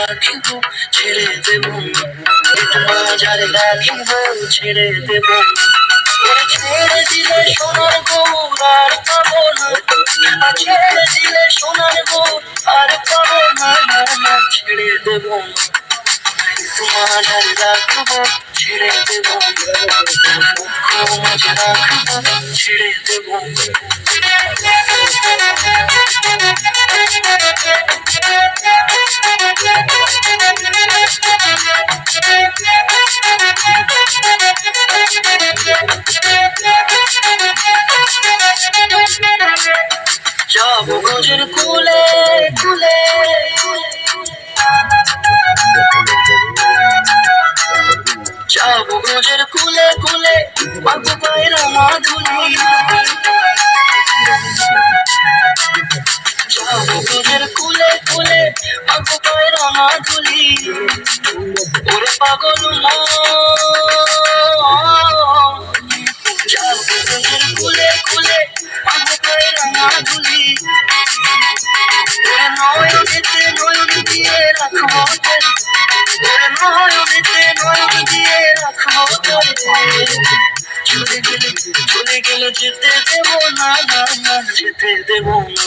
রাখিব ছেড়ে দেব না, তোমার যারে রাখিব ছেড়ে দেব না। ওরে ছেড়ে দিলে সোনার গৌর আর পাবো না, ছেড়ে দিলে সোনার গৌর আর পাবো না, ছেড়ে দেব না, তোমার যারে রাখিব ছেড়ে দেব না, মুখ মাঝে রাখিব ছেড়ে দেব না। যাবো গজের কুলে কুলে, যাবো গজের কুলে কুলে, মাগো পায়রা মাধুরী, যাবো গজের কুলে কুলে, মাগো পায়রা মাধুরী। ওরে পাগল মন, যাবো গজের কুলে কুলে, মাগো পায়রা মাধুরী। ওরে নয়নেতে নয়ন দিয়ে রাখবো তোরে, ওরে নয়নেতে নয়ন দিয়ে রাখবো তোরে। চলে গেলে যেতে দেবো না, না না যেতে দেবো না,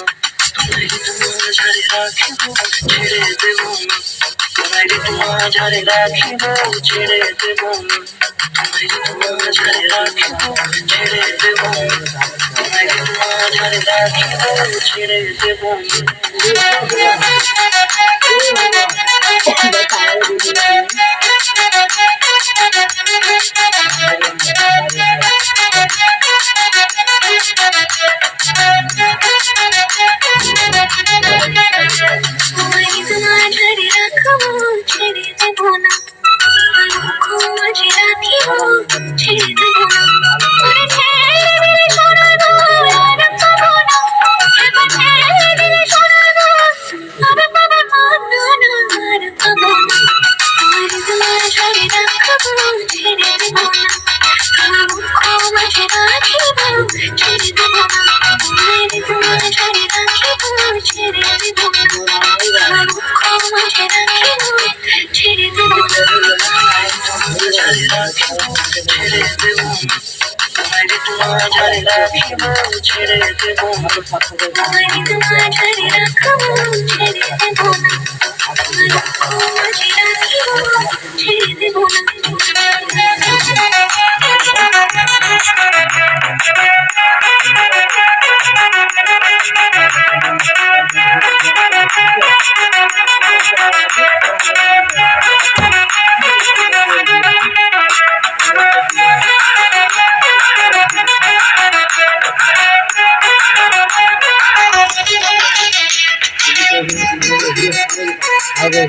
তোমায় তোমার যারে রাখিব ছেড়ে দেবো না, তোমায় তোমার যারে রাখিব ছেড়ে দেবো না, তোমায় তোমার যারে রাখিব ছেড়ে দেবো না, তোমায় তোমার যারে রাখিব ছেড়ে দেবো না। তোমার যারে রাখিব ছেড়ে দেব না, তোমার যারে রাখিব ছেড়ে দেব না, ছেড়ে দেব না। आगे